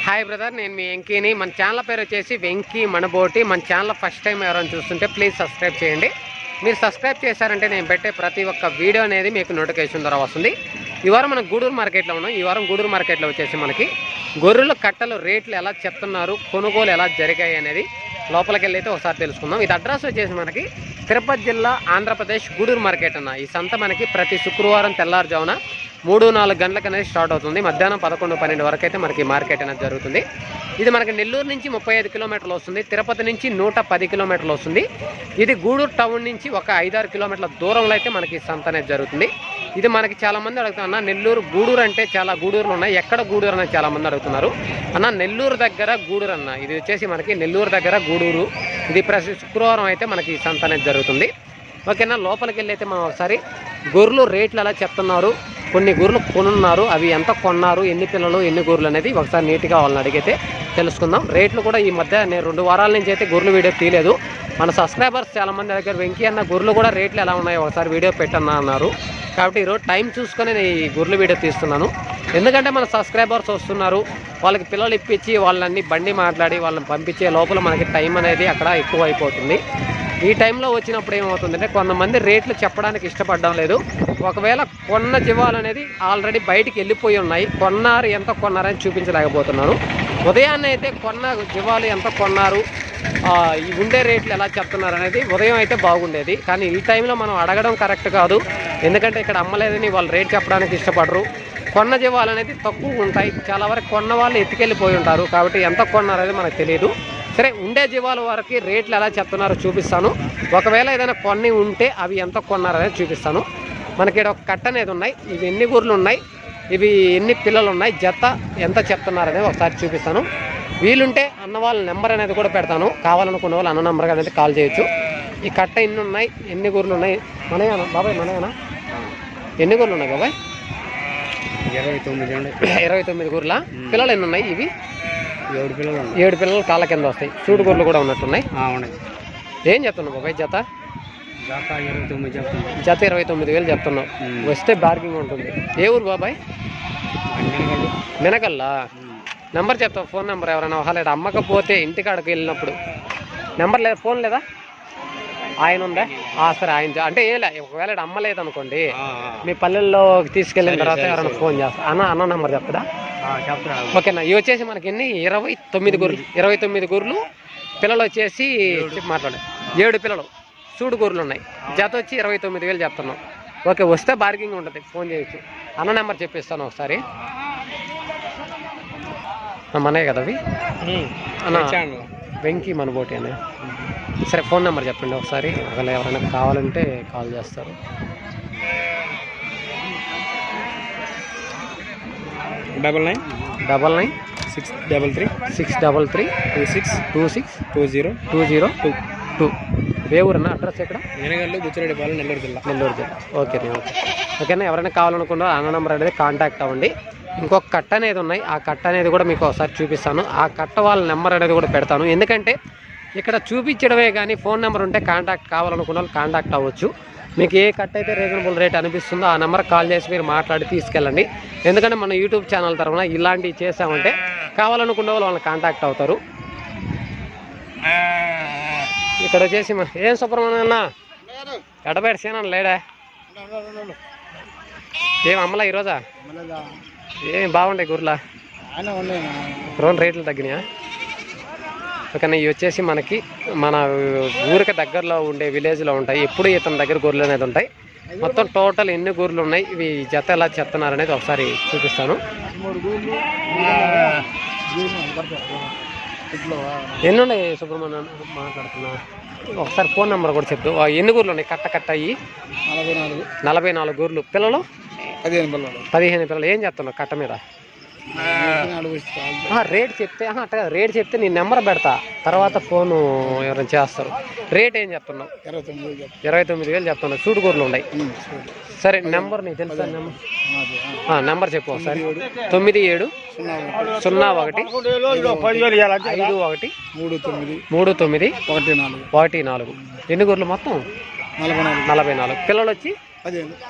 Hi brother, నేను మీ వెంకీని. మన channel పేరు వచ్చేసి వెంకీ మనబోటి. మన ఛానల్ ఫస్ట్ టైం ఎవరైనా చూస్తుంటే ప్లీజ్ సబ్స్క్రైబ్ చేయండి. మీరు సబ్స్క్రైబ్ చేశారంటే నేను పెట్టే ప్రతి ఒక్క వీడియో అనేది మీకు నోటిఫికేషన్ ద్వారా వస్తుంది. ఈ వారం మనం గూడూరు మార్కెట్లో ఉన్నాం. ఈ వారం గూడూరు మార్కెట్లో వచ్చేసి మనకి గొర్రెల కట్టలు రేట్లు ఎలా చెప్తున్నారు, కొనుగోలు ఎలా జరిగాయి అనేది లోపలికి వెళ్ళి అయితే ఒకసారి తెలుసుకుందాం. ఇది అడ్రస్ వచ్చేసి మనకి తిరుపతి జిల్లా, ఆంధ్రప్రదేశ్, గూడూరు మార్కెట్ అన్న. ఈ సంత మనకి ప్రతి శుక్రవారం తెల్లారుజామున 3-4 గంటలకు అనేది స్టార్ట్ అవుతుంది. మధ్యాహ్నం 11-12 వరకు అయితే మనకి మార్కెట్ అనేది జరుగుతుంది. ఇది మనకి నెల్లూరు నుంచి 35 కిలోమీటర్లు వస్తుంది. తిరుపతి నుంచి 110 కిలోమీటర్లు వస్తుంది. ఇది గూడూరు టౌన్ నుంచి ఒక 5-6 కిలోమీటర్ల దూరంలో అయితే మనకి సంత అనేది జరుగుతుంది. ఇది మనకి చాలామంది అడుగుతున్నా, నెల్లూరు గూడూరు అంటే చాలా గూడూరులు ఉన్నాయి, ఎక్కడ గూడూరు అనేది చాలామంది అడుగుతున్నారు అన్న. నెల్లూరు దగ్గర గూడూరు అన్న. ఇది వచ్చేసి మనకి నెల్లూరు దగ్గర గూడూరు. ఇది ప్రతి శుక్రవారం అయితే మనకి సంత అనేది జరుగుతుంది. ఓకేనా, లోపలికి వెళ్ళి అయితే మనం ఒకసారి గొర్రెలు రేట్లు ఎలా చెప్తున్నారు, కొన్ని గొర్రెలు కొనున్నారు, అవి ఎంత కొన్నారు, ఎన్ని పిల్లలు, ఎన్ని గొర్రెలు అనేది ఒకసారి నీట్గా వాళ్ళని అడిగితే తెలుసుకుందాం. రేట్లు కూడా ఈ మధ్య నేను 2 వారాల నుంచి అయితే గొర్రెలు వీడియో తీయలేదు. మన సబ్స్క్రైబర్స్ చాలామంది దగ్గర వెంకీ అన్న గొర్రెలు కూడా రేట్లు ఎలా ఉన్నాయో ఒకసారి వీడియో పెట్టన్నా అన్నారు. కాబట్టి ఈరోజు టైం చూసుకొని నేను ఈ గొర్రెలు వీడియో తీస్తున్నాను. ఎందుకంటే మన సబ్స్క్రైబర్స్ వస్తున్నారు, వాళ్ళకి పిల్లలు ఇప్పించి వాళ్ళని బండి మాట్లాడి వాళ్ళని పంపించే లోపల మనకి టైం అనేది అక్కడ ఎక్కువ అయిపోతుంది. ఈ టైంలో వచ్చినప్పుడు ఏమవుతుందంటే కొంతమంది రేట్లు చెప్పడానికి ఇష్టపడడం లేదు. ఒకవేళ కొన్న జీవాలు అనేది ఆల్రెడీ బయటికి వెళ్ళిపోయి ఉన్నాయి, కొన్నారు, ఎంత కొన్నారని చూపించలేకపోతున్నాను. ఉదయాన్నే అయితే కొన్న జీవాలు ఎంత కొన్నారు, ఈ ఉండే రేట్లు ఎలా చెప్తున్నారు అనేది ఉదయం అయితే బాగుండేది. కానీ ఈ టైంలో మనం అడగడం కరెక్ట్ కాదు. ఎందుకంటే ఇక్కడ అమ్మలేదని వాళ్ళు రేట్ చెప్పడానికి ఇష్టపడరు. కొన్న జీవాలు అనేది తక్కువ ఉంటాయి. చాలా వరకు కొన్న వాళ్ళు ఎత్తుకెళ్ళిపోయి ఉంటారు. కాబట్టి ఎంత కొన్నారనేది మనకు తెలియదు. సరే, ఉండే జీవాల వరకు రేట్లు ఎలా చెప్తున్నారో చూపిస్తాను. ఒకవేళ ఏదైనా కొన్ని ఉంటే అవి ఎంత కొన్నారనేది చూపిస్తాను. మనకి ఇక్కడ ఒక కట్ట అనేది ఉన్నాయి. ఇవి ఎన్ని గొర్రెలు ఉన్నాయి, ఇవి ఎన్ని పిల్లలు ఉన్నాయి, జత ఎంత చెప్తున్నారనేది ఒకసారి చూపిస్తాను. వీలుంటే అన్న వాళ్ళ నెంబర్ అనేది కూడా పెడతాను. కావాలనుకున్న వాళ్ళు అన్న నెంబర్ అనేది కాల్ చేయొచ్చు. ఈ కట్ట ఎన్ని ఉన్నాయి, ఎన్ని గొర్రెలు ఉన్నాయి, మనయేనా బాబాయ్, మనయేనా? ఎన్ని గొర్రెలు ఉన్నాయి బాబాయ్? 29 గొర్రెల. పిల్లలు ఎన్ని ఉన్నాయి? ఇవి 7 పిల్లలు కాళ్ళ కింద వస్తాయి. చూడు గొర్రెలు కూడా ఉన్నట్టున్నాయి. ఏం చెప్తున్నావు బాబాయ్? జత 29,000 చెప్తున్నావు. వస్తే బార్గింగ్ ఉంటుంది. ఏ ఊరు బాబాయ్? మినకల్లా. నెంబర్ చెప్తావు, ఫోన్ నెంబర్. ఎవరైనా లేదా అమ్మకపోతే ఇంటికాడకి వెళ్ళినప్పుడు నెంబర్ లేదా, ఫోన్ లేదా? ఆయన ఉందా? సరే, ఆయన అంటే ఒకవేళ అమ్మలేదు అనుకోండి, మీ పల్లెల్లో తీసుకెళ్ళిన తర్వాత ఎవరైనా ఫోన్ చేస్తారు. అన్న నెంబర్ చెప్తారా? ఓకేనా. ఇవి వచ్చేసి మనకి ఎన్ని? 29 గొర్రెలు. 29 గొర్రెలు. పిల్లలు వచ్చేసి మాట్లాడే 7 పిల్లలు చూడు గొర్రెలు ఉన్నాయి. జత వచ్చి 29,000 చెప్తున్నాం. ఓకే, వస్తే బార్గింగ్ ఉంటుంది, ఫోన్ చేయొచ్చు. అన్న నెంబర్ చెప్పిస్తాను ఒకసారి. మనే కదా అవి అన్న, వెంకీ మనబోటి అని. సరే, ఫోన్ నెంబర్ చెప్పండి ఒకసారి. ఒకవేళ ఎవరైనా కావాలంటే కాల్ చేస్తారు. 99 633 2620. ఏ ఊరన్నా? అడ్రస్ ఎక్కడ? బుచ్చిరెడ్డిపాలెం, నెల్లూరు జిల్లా. ఓకే. ఓకేనా. ఎవరైనా కావాలనుకున్నా అన్న నెంబర్ అనేది కాంటాక్ట్ అవ్వండి. ఇంకొక కట్ట అనేది ఉన్నాయి. ఆ కట్ట అనేది కూడా మీకు ఒకసారి చూపిస్తాను. ఆ కట్ట వాళ్ళ నెంబర్ అనేది కూడా పెడతాను. ఎందుకంటే ఇక్కడ చూపించడమే కానీ ఫోన్ నెంబర్ ఉంటే కాంటాక్ట్ కావాలనుకున్న వాళ్ళు కాంటాక్ట్ అవ్వచ్చు. మీకు ఏ కట్ట అయితే రీజనబుల్ రేట్ అనిపిస్తుందో ఆ నెంబర్కి కాల్ చేసి మీరు మాట్లాడి తీసుకెళ్ళండి. ఎందుకంటే మన యూట్యూబ్ ఛానల్ తరఫున ఇలాంటివి చేసామంటే కావాలనుకున్న వాళ్ళు వాళ్ళని కాంటాక్ట్ అవుతారు. ఇక్కడ వచ్చేసి ఏం సుబ్రహ్మణ్యం అన్న, ఎడబెట్టి సీనన్న లేడా? ఏం అమ్మలా ఈరోజా? ఏం బాగుంటాయి గొర్రెల? రేట్లు తగ్గినాయా? ఓకేనా. ఇవి వచ్చేసి మనకి మన ఊరికి దగ్గరలో ఉండే విలేజ్లో ఉంటాయి. ఎప్పుడు ఇతని దగ్గర గొర్రెలు అనేది ఉంటాయి. మొత్తం టోటల్ ఎన్ని గొర్రెలు ఉన్నాయి, ఇవి జత ఎలా చెప్తున్నారు అనేది ఒకసారి చూపిస్తాను. ఎన్ని ఉన్నాయి సుబ్రహ్మణ్యం? మాట్లాడుతున్నా. ఒకసారి ఫోన్ నెంబర్ కూడా చెప్తూ. ఎన్ని గొర్రెలు ఉన్నాయి? కట్ట అయ్యి 44 గొర్రెలు. పిల్లలు 15 పిల్లలు. ఏం చెప్తున్నావు కట్ట మీద? రేట్ చెప్తే అట్లా రేట్ చెప్తే నీ నెంబర్ పెడతా, తర్వాత ఫోను ఎవరైనా చేస్తారు. రేట్ ఏం చెప్తున్నావు? 29,000 చెప్తున్నావు. చూడు గొర్రెలు ఉన్నాయి. సరే, నెంబర్ నీకు తెలుసా? నెంబర్ చెప్పు ఒకసారి. 9701513914. ఎన్ని గొర్రెలు మొత్తం? 44. పిల్లలు వచ్చి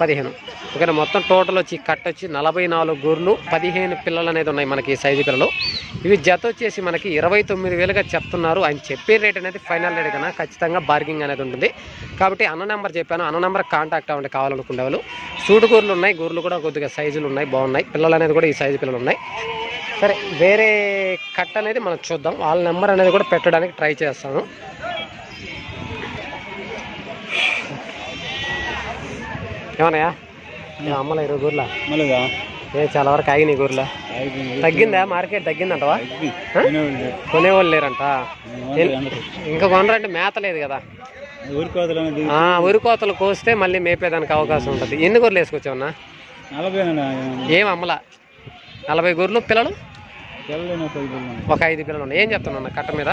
15. ఓకేనా. మొత్తం టోటల్ వచ్చి కట్ట వచ్చి 44 గొర్రెలు, 15 పిల్లలు అనేది ఉన్నాయి మనకి సైజు పిల్లలు. ఇవి జత వచ్చేసి మనకి 29,000గా చెప్తున్నారు. ఆయన చెప్పే రేట్ అనేది ఫైనల్ రేట్ కన్నా ఖచ్చితంగా బార్గింగ్ అనేది ఉంటుంది. కాబట్టి అన్న నెంబర్ చెప్పాను, అన్న నెంబర్ కాంటాక్ట్ అవ్వండి కావాలనుకునే వాళ్ళు. సూటు గూర్లు ఉన్నాయి, గూర్లు కూడా కొద్దిగా సైజులు ఉన్నాయి, బాగున్నాయి. పిల్లలు అనేది కూడా ఈ సైజు పిల్లలు ఉన్నాయి. సరే వేరే కట్ అనేది మనం చూద్దాం. వాళ్ళ నెంబర్ అనేది కూడా పెట్టడానికి ట్రై చేస్తాను. ఏమన్నాయా అమ్మలా 20 గూర్ల చాలా వరకు ఆగి నీ గూర్ల తగ్గిందా? మార్కెట్ తగ్గిందంటవా? కొనేవాళ్ళు లేరంట. ఇంకా కొనరంటే మేత లేదు కదా. ఊరి కోతలు కోస్తే మళ్ళీ మేపేదానికి అవకాశం ఉంటుంది. ఎన్ని గూర్లు వేసుకొచ్చావన్నా? ఏం అమ్మలా 40 గూర్లు. పిల్లలు ఒక 5 పిల్లలు ఉన్నాయి. ఏం చెప్తున్నావు కట్ట మీద?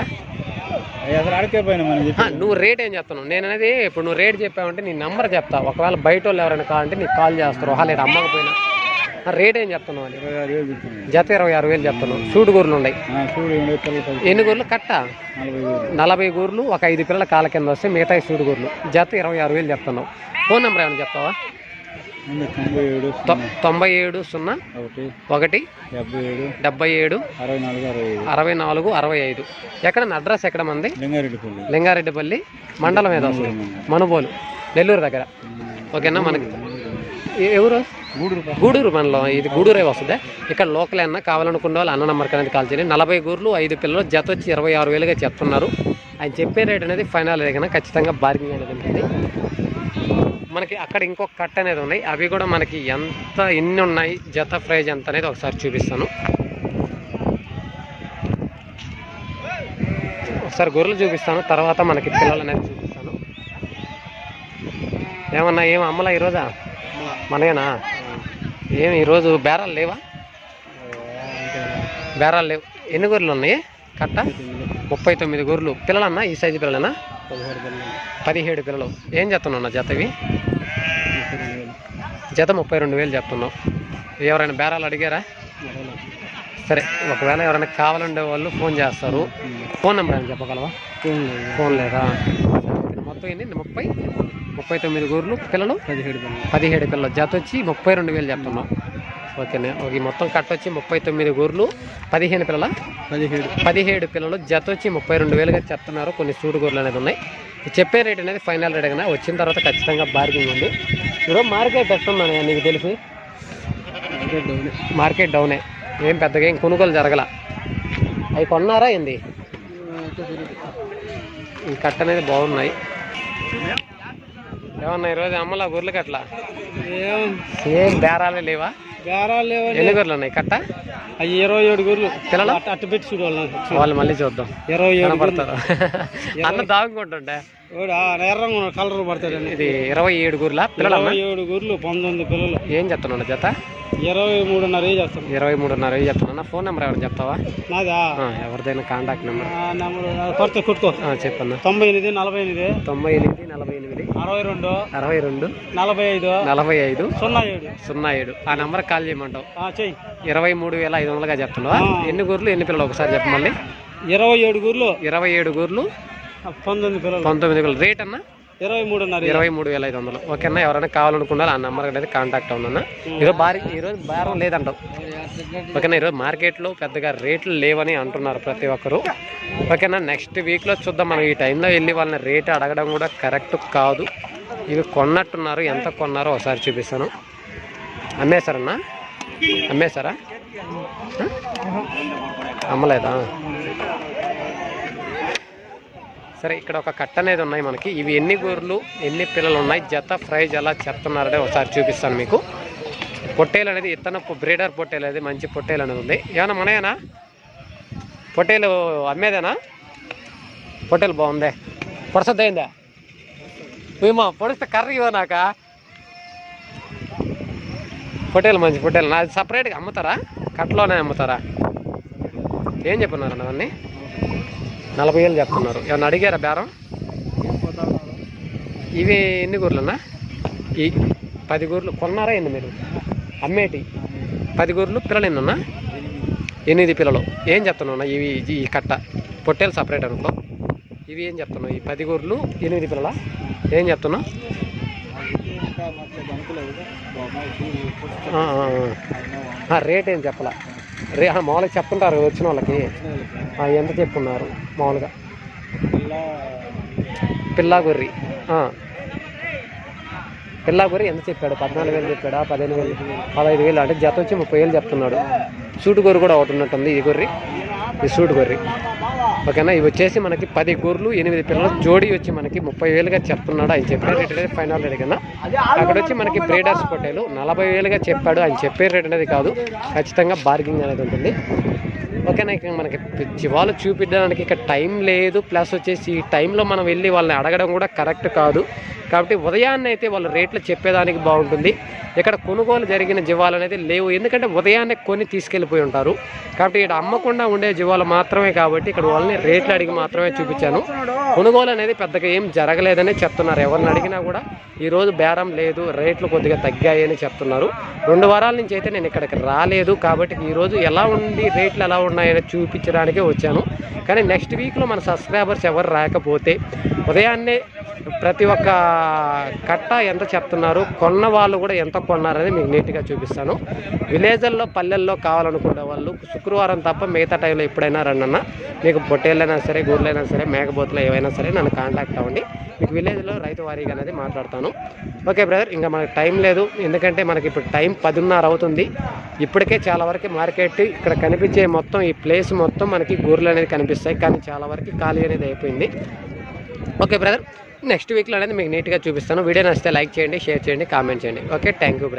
నువ్వు రేట్ ఏం చెప్తున్నావు? నేను అనేది ఇప్పుడు నువ్వు రేట్ చెప్పావంటే నీ నెంబర్ చెప్తా. ఒకవేళ బయట వాళ్ళు ఎవరైనా కావాలంటే నీకు కాల్ చేస్తారు. లేదా అమ్మకపోయినా రేట్ ఏం చెప్తున్నావు అని? జత 26,000 చెప్తున్నావు. సూడు గూర్లు ఉన్నాయి. ఎన్ని గూర్లు కట్ట? 40 గూర్లు ఒక 5 పిల్లల కాల కింద వస్తే మిగతా సూడు గూర్లు. జత 26,000 చెప్తున్నావు. ఫోన్ నెంబర్ ఏమైనా చెప్తావా? 97 0 1 77 64 65. ఎక్కడ అడ్రస్ ఎక్కడ మంది? లింగారెడ్డిపల్లి మండలం ఏదో వస్తుంది, మనుబోలు, నెల్లూరు దగ్గర. ఓకేనా? మనకి ఎవరు? గూడూరు మండలం. ఇది గూడూరే వస్తుంది. ఇక్కడ లోకల్ అన్న కావాలనుకున్న వాళ్ళు అన్న నెంబర్కి అనేది కాల్ చేయండి. 40 గూర్లు 5 పిల్లలు జత వచ్చి 26,000గా చెప్తున్నారు. ఆయన చెప్పే రేట్ అనేది ఫైనల్ రేట్ కన్నా ఖచ్చితంగా బార్గింగ్ అనేది ఉంటుంది. మనకి అక్కడ ఇంకొక కట్ అనేది ఉన్నాయి. అవి కూడా మనకి ఎన్ని ఉన్నాయి, జత ప్రైజ్ ఎంత అనేది ఒకసారి చూపిస్తాను. ఒకసారి గొర్రెలు చూపిస్తాను, తర్వాత మనకి పిల్లలు అనేది చూపిస్తాను. ఏమన్నా ఏం అమ్మలా ఈరోజా? మనయేనా? ఏమి ఈరోజు బేరాలు లేవా? బేరాలు లేవు. ఎన్ని గొర్రెలు ఉన్నాయి కట్ట? 39 గొర్రెలు. పిల్లలన్నా ఈ సైజు పిల్లలన్నా? 17 పిల్లలు. ఏం చెప్తున్నావు జతవి? జత 32,000 చెప్తున్నావు. ఎవరైనా బేరాలు అడిగారా? సరే, ఒకవేళ ఎవరైనా కావాలండే వాళ్ళు ఫోన్ చేస్తారు. ఫోన్ నెంబర్ ఏమైనా చెప్పగలవా? ఫోన్ లేదా? మొత్తం ఏంటి? 39 గూర్లు, పిల్లలు 17 పిల్లలు. జత వచ్చి 32,000 చెప్తున్నావు. ఓకేనా? ఈ మొత్తం కట్ట వచ్చి 39 గూర్లు, 15 పిల్లల 17 పిల్లలు. జత వచ్చి 32,000గా చెప్తున్నారు. కొన్ని సూడు గూర్లు అనేది ఉన్నాయి. చెప్పే రేట్ అనేది ఫైనల్ రేట్ కన్నా వచ్చిన తర్వాత ఖచ్చితంగా బార్గింగ్ ఉంది. ఈరోజు మార్కెట్ ఎట్టుందని నీకు తెలిసి? మార్కెట్ డౌనే. ఏం పెద్దగా ఏం కొనుగోలు జరగల. అవి కొన్నారా ఏంది? ఈ కట్ట అనేది బాగున్నాయి. ఏమన్నా ఈరోజు అమ్మలా గొర్రెలు కట్ల ఏం బేరాలే లేవా? ఎన్ని గొర్రెలు ఉన్నాయి కట్ట? 27 గొర్రెలు. పిల్లలు అట్టు పెట్టి చూడు వాళ్ళు మళ్ళీ చూద్దాం. 27 పడతారు అన్న దాగుకుంటుంటే కలర్ పడతాడు. ఇది 27 గొర్రెల పిల్లలు. 27 గొర్రెలు, 19 పిల్లలు. ఏం చెప్తున్నాను జత? 23,500 చేస్తాను. 23,500 చెప్తున్నా. ఫోన్ నెంబర్ ఎవరైనా చెప్తావా? నాదా? ఎవరిదైనా కాంటాక్ట్ నెంబర్ కొత్త కుట్టుకో. చెప్పన్నా. 98 48 62 62 45 45 07 07. ఆ నెంబర్ కాల్ చేయమంటావు. 23,500గా చెప్తున్నావా? ఎన్ని గూర్లు ఎన్ని పిల్లలు ఒకసారి చెప్ప మళ్ళీ. 27 గూర్లు 19 పిల్లలు. రేట్ అన్నా? 23,500. ఓకేనా? ఎవరైనా కావాలనుకున్నారు ఆ నెంబర్ అనేది కాంటాక్ట్ అవునన్నా. ఈరోజు భారం లేదంటావు. ఓకేనా? ఈరోజు మార్కెట్లో పెద్దగా రేట్లు లేవని అంటున్నారు ప్రతి ఒక్కరు. ఓకేనా? నెక్స్ట్ వీక్లో చూద్దాం. మనం ఈ టైంలో వెళ్ళి వాళ్ళని రేటు అడగడం కూడా కరెక్ట్ కాదు. ఇవి కొన్నట్టున్నారు. ఎంత కొన్నారో ఒకసారి చూపిస్తాను. అమ్మేశారన్నా? అమ్మేశారా? అమ్మలేదా? సరే, ఇక్కడ ఒక కట్ట అనేది ఉన్నాయి మనకి. ఇవి ఎన్ని గొర్రెలు ఎన్ని పిల్లలు ఉన్నాయి, జత ప్రైజ్ ఎలా చెప్తున్నారనే ఒకసారి చూపిస్తాను మీకు. పొట్టేలు అనేది ఇత్తనపు బ్రీడర్ పొట్టేలు అనేది మంచి పొట్టేలు అనేది ఉంది. ఏమన్నా మనయేనా? పొట్టేలు అమ్మేదేనా? పొట్టేలు బాగుందే. పొడసద్దయిందా? మేమా పొడిస్తే కర్రీ ఇవ్వనాక. పొట్టేలు మంచి పొట్టేలు. నాది సపరేట్గా అమ్ముతారా? కట్టలోనే అమ్ముతారా? ఏం చెప్పున్నారన్న అవన్నీ? 40,000 చెప్తున్నారు. ఏమన్నా అడిగారా బేరం? ఇవి ఎన్ని గూర్లన్నా? ఈ 10 గూర్లు కొన్నారా ఏంది మీరు? అమ్మేటి 10 గూర్లు. పిల్లలు ఎన్నన్నా? 8 పిల్లలు. ఏం చెప్తున్నావు ఇవి? ఈ కట్ట పొట్టేలు సపరేట్ అనుకో. ఇవి ఏం చెప్తున్నావు? ఈ 10 గూర్లు 8 పిల్లల ఏం చెప్తున్నావు? రేట్ ఏం చెప్పాలా? మామూలుగా చెప్తుంటారు వచ్చిన వాళ్ళకి. ఎంత చెప్పున్నారు మామూలుగా? పిల్లా గొర్రె ఎంత చెప్పాడు? 14,000 చెప్పాడా? 15,000, 15,000 అంటే జత వచ్చి 30,000 చెప్తున్నాడు. సూటు గొర్రె కూడా ఒకటి ఉన్నట్టుంది. ఈ గొర్రె, ఈ సూటు గొర్రె. ఓకేనా? ఇవి వచ్చేసి మనకి 10 గొర్రెలు 8 పిల్లలు జోడీ వచ్చి మనకి 30,000గా చెప్తున్నాడు. ఆయన చెప్పే రేట్ అనేది ఫైనల్ రేట్ కన్నా. అక్కడ వచ్చి మనకి బ్రీడర్స్ పొట్టేలు 40,000గా చెప్పాడు. ఆయన చెప్పే రేట్ అనేది కాదు, ఖచ్చితంగా బార్గింగ్ అనేది ఉంటుంది. ఓకేనా? ఇక మనకి జీవాలు చూపించడానికి ఇక టైం లేదు. ప్లస్ వచ్చేసి ఈ టైంలో మనం వెళ్ళి వాళ్ళని అడగడం కూడా కరెక్ట్ కాదు. కాబట్టి ఉదయాన్నే అయితే వాళ్ళు రేట్లు చెప్పేదానికి బాగుంటుంది. ఇక్కడ కొనుగోలు జరిగిన జీవాలు అనేది లేవు, ఎందుకంటే ఉదయాన్నే కొని తీసుకెళ్ళిపోయి ఉంటారు. కాబట్టి ఇక్కడ అమ్మకుండా ఉండే జీవాలు మాత్రమే, కాబట్టి ఇక్కడ వాళ్ళని రేట్లు అడిగి మాత్రమే చూపించాను. కొనుగోలు అనేది పెద్దగా ఏం జరగలేదని చెప్తున్నారు. ఎవరిని అడిగినా కూడా ఈరోజు బేరం లేదు, రేట్లు కొద్దిగా తగ్గాయని చెప్తున్నారు. 2 వారాల నుంచి అయితే నేను ఇక్కడికి రాలేదు, కాబట్టి ఈరోజు ఎలా ఉంది, రేట్లు ఎలా ఉన్నాయని చూపించడానికే వచ్చాను. కానీ నెక్స్ట్ వీక్లో మన సబ్స్క్రైబర్స్ ఎవరు రాకపోతే ఉదయాన్నే ప్రతి ఒక్క కట్ట ఎంత చెప్తున్నారు, కొన్న వాళ్ళు కూడా ఎంత కొన్నారని మీకు నీట్గా చూపిస్తాను. విలేజ్ల్లో పల్లెల్లో కావాలనుకునే వాళ్ళు శుక్రవారం తప్ప మిగతా టైంలో ఎప్పుడైనా రండి. మీకు పొట్టేళ్ళైనా సరే, గూర్లైనా సరే, మేకపోతులు ఏవైనా సరే నన్ను కాంటాక్ట్ అవ్వండి. మీకు విలేజ్లో రైతు వారీగా అనేది మాట్లాడతాను. ఓకే బ్రదర్, ఇంకా మనకు టైం లేదు, ఎందుకంటే మనకి ఇప్పుడు టైం 10:30 అవుతుంది. ఇప్పటికే చాలా వరకు మార్కెట్ ఇక్కడ కనిపించే మొత్తం ఈ ప్లేస్ మొత్తం మనకి గూర్లు అనేది కనిపిస్తాయి, కానీ చాలా వరకు ఖాళీ అనేది అయిపోయింది. ఓకే బ్రదర్, నెక్స్ట్ వీక్లో అనేది మీకు నీట్గా చూపిస్తాను. వీడియో నచ్చితే లైక్ చేయండి, షేర్ చేయండి, కామెంట్ చేయండి. Okay, thank you brother.